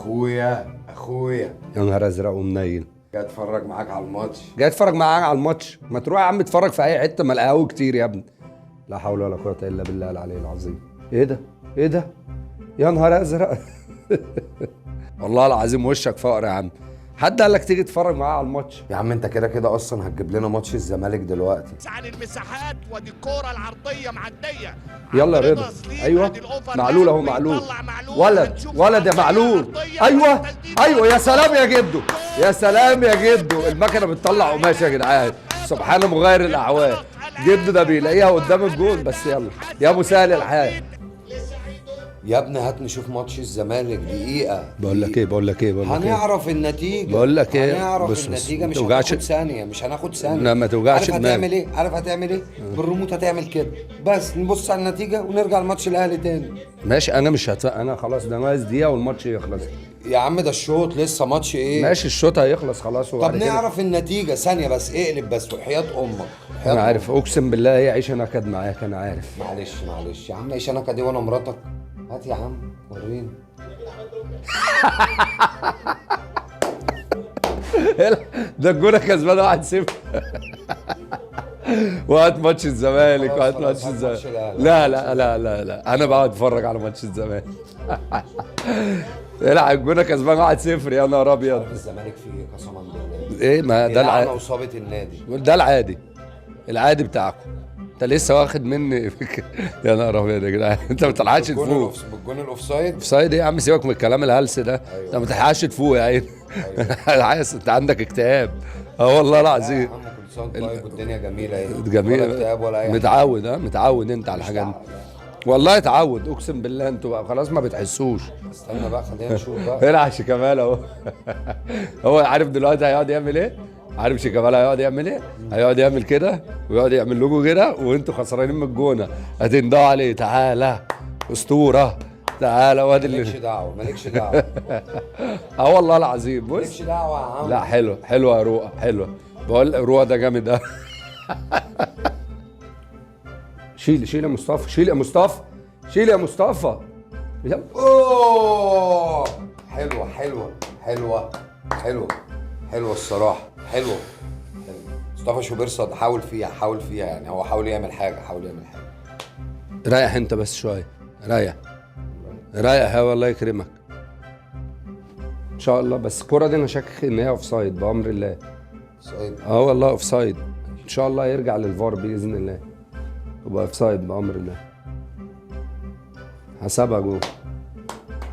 اخويا يا نهار ازرق ومنيل. جاي اتفرج معاك على الماتش. جاي اتفرج معاك على الماتش؟ ما تروح يا عم اتفرج في اي حته، ما القهاوي كتير يا ابني. لا حول ولا قوه الا بالله العلي العظيم. ايه ده؟ ايه ده؟ يا نهار ازرق. والله العظيم وشك فقر يا عم. حد قال لك تيجي تتفرج معايا على الماتش؟ يا عم انت كده كده اصلا هتجيب لنا ماتش الزمالك دلوقتي. عن المساحات ودي الكوره العرضيه معديه. يلا يا رضا. ايوه معلول اهو، معلول. ولد يا معلول. ايوه ايوه، يا سلام يا جدو، يا سلام يا جدو. المكنه بتطلع قماش يا جدعان، سبحان مغير الاعوان. جدو ده بيلاقيها قدام الجول بس. يلا يا ابو سهل الحال. يا ابني هات نشوف ماتش الزمالك دقيقة. بقول لك ايه هنعرف النتيجة. بقول لك ايه، هنعرف النتيجة. مش هناخد ثانية، مش هناخد ثانية. لا ما توجعش عارف دماغك. هتعمل ايه؟ عارف هتعمل ايه؟ بالريموت هتعمل كده بس، نبص على النتيجة ونرجع الماتش الاهلي تاني. ماشي. انا مش انا خلاص، ده ناقص دقيقة والماتش يخلص. يا عم ده الشوط لسه، ماتش ايه؟ ماشي الشوط هيخلص خلاص. طب نعرف النتيجة ثانية بس، اقلب بس وحياة امك. انا عارف، اقسم بالله هي عيشه نكد معاك، انا عارف. معلش يا عم، عيش نكد دي وانا مراتك. هات يا عم وريني. ده الجونه كسبان 1-0. وهات ماتش الزمالك، وهات ماتش الزمالك. لا لا لا لا لا، انا بقعد اتفرج على ماتش الزمالك. العب الجونه كسبان 1-0. يا نهار ابيض. الزمالك فيه ايه قسما بالله؟ ايه؟ ما ده العادي. وصابة النادي ده العادي بتاعكم. انت لسه واخد مني. يا نهار ابيض يا جدعان، انت ما بتلحقش تفوق. بالجون الاوفسايد. اوفسايد ايه يا عم؟ سيبك من الكلام الهلس ده. انت ما بتلحقش تفوق يا عيني. عايز، انت عندك اكتئاب. والله العظيم. يا عم كل سنه طيب والدنيا جميله اهي. جميله. ولا اكتئاب ولا اي متعود. متعود انت على الحاجات دي. والله اتعود، اقسم بالله. انتوا بقى خلاص ما بتحسوش. استنى بقى، خلينا نشوف بقى. العب شيكابالا اهو. هو عارف دلوقتي هيقعد يعمل ايه؟ عارف شيكابالا هيقعد يعمل ايه؟ هيقعد يعمل كده ويقعد يعمل لكم كده، وانتوا خسرانين من الجونه هتندعوا عليه. تعالى اسطوره، تعالى وادي اللي مالكش دعوه. والله العظيم. بص مالكش دعوه يا عم. لا حلوه يا روقه، حلوه. بقول روقه ده جامد قوي. شيل يا مصطفى، شيل يا مصطفى. اوه، حلوه الصراحه. حلوه. مصطفى شوبير حاول فيها يعني. هو حاول يعمل حاجه. ريح انت بس شويه. ريح والله يكرمك ان شاء الله. بس الكوره دي انا شاكك ان هي اوفسايد بامر الله. اوفسايد؟ والله اوفسايد. ان شاء الله يرجع للفار باذن الله، يبقى اوفسايد بامر الله. حسبها جول.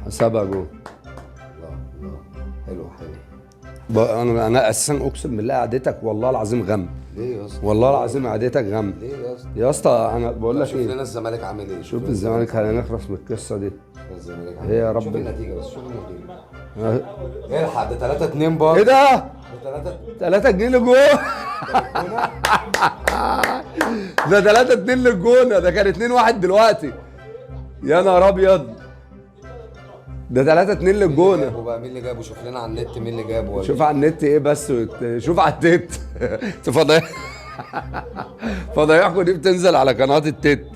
الله. حلو. انا اساسا اقسم بالله قعدتك والله العظيم غم. ليه يا اسطى؟ والله العظيم قعدتك غم. ليه يا اسطى؟ يا اسطى انا بقول لك شوف لنا الزمالك عامل ايه. شوف الزمالك هنخلص من القصه دي. الزمالك ايه يا رب. شوف النتيجه بس، شوف النتيجه. الحق ده 3-2 برضه. ايه ده؟ 3-2 للجون. ده 3-2 للجون. ده كان 2-1 دلوقتي. يا نهار ابيض. ده 3-2 للجون. مين اللي جابه؟ شوف لنا على النت مين اللي جابه. شوف على النت ايه بس، شوف على التيت. فضايحكم دي بتنزل على قناه التيت،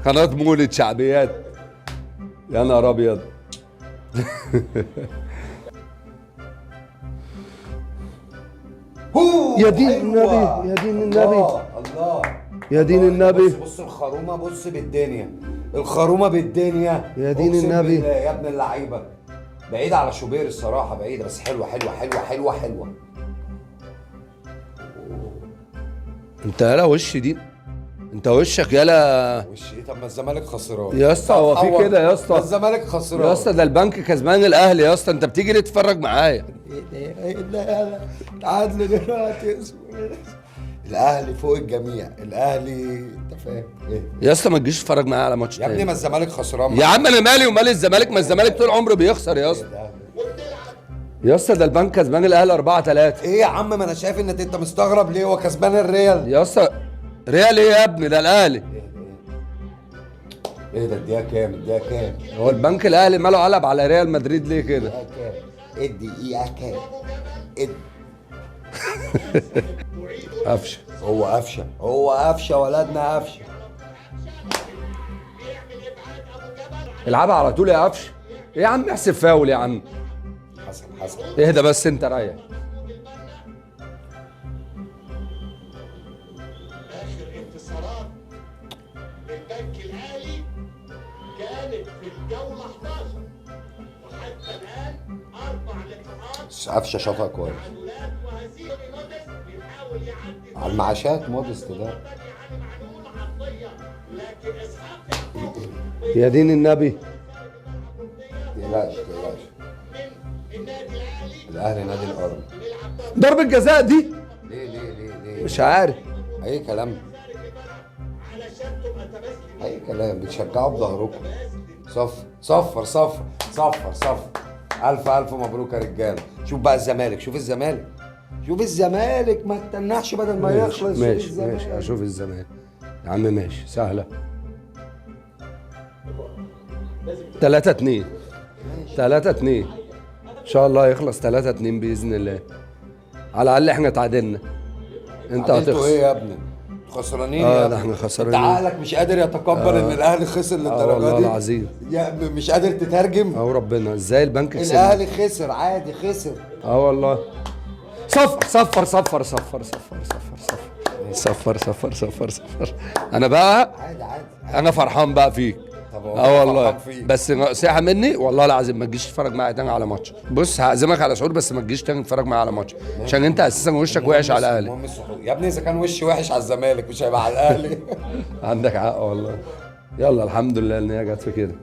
قناه مولد شعبيات. يا نهار ابيض. يا دين النبي، يا دين النبي، الله يا دين النبي. بص الخرومه، بص بالدنيا، الخرومه بالدنيا. يا دين النبي يا ابن اللعيبه. بعيدة على شوبير الصراحة، بعيدة بس حلوة. انت يالا وش دي، انت وشك يالا. وش ايه؟ طب ما الزمالك خسران يا اسطى. هو في كده يا اسطى؟ الزمالك خسران يا اسطى. ده البنك كسبان الاهلي يا اسطى. انت بتيجي ليه تتفرج معايا؟ تعادل دلوقتي. الاهلي فوق الجميع. الاهلي انت فاهم ايه يا اسطى؟ ما تجيش تتفرج معايا على ماتش يا ابني، ما الزمالك خسران. يا عم انا مالي ومال الزمالك؟ ما الزمالك طول عمره بيخسر يا اسطى. يا اسطى ده البنك كسبان الاهلي 4-3. ايه يا عم؟ ما انا شايف ان انت مستغرب ليه. هو كسبان الريال يا اسطى. ريال ايه يا ابني؟ ده الاهلي. ايه ده؟ الدقيقة كام؟ هو البنك الاهلي ماله قلب على ريال مدريد ليه كده؟ الدقيقة كام؟ قفشه. هو قفشه ولدنا قفشه. العبها على طول يا قفشه. ايه يا عم؟ احسب فاول يا عم. حسن اهدى بس انت ريح. اخر انتصارات البنك الاهلي كانت في الجوله 11 وحتى الان 4 لقاءات قفشه شاطها كويس تعادلات وهزيمه. موديست بيحاول يعدي على المعاشات مودست ده. يعني معلول عرضيه لكن اسحاق يعقوب يا دين النبي. تقلقش من النادي الاهلي. الاهلي نادي الارض. ضربة جزاء دي ليه مش عارف. اي كلام علشان تبقى تمثل اي كلام بتشجعوا بظهركم. صفر الف مبروك يا رجاله. شوف بقى الزمالك، شوف الزمالك ما تتنحش بدل ما يخلص. شوف ماشي الزمالك. ماشي اشوف الزمان يا عم. ماشي سهلة. 3-2 3-2 ان شاء الله يخلص 3-2 باذن الله. على الاقل احنا تعادلنا. انت عملتوا ايه هتخسر. يا ابني؟ خسرانين اه يا ده ابني. احنا خسرانين. انت عقلك مش قادر يتقبل ان الاهلي خسر للدرجه والله دي. العظيم. يا ابني مش قادر تترجم. اه ربنا ازاي البنك كسب. الاهلي خسر عادي خسر. اه والله. صفر. انا بقى عادي انا فرحان بقى فيك. طب هو اه والله فرحان فيك. بس نصيحه مني والله العظيم ما تجيش تتفرج معايا تاني على ماتش. بص هعزمك على سعور بس ما تجيش تاني تتفرج معايا على ماتش عشان انت اساسا وشك وحش على الاهلي. المهم الصحور. يا ابني اذا كان وشي وحش على الزمالك مش هيبقى على الاهلي. عندك حق والله. يلا الحمد لله ان هي جت في كده.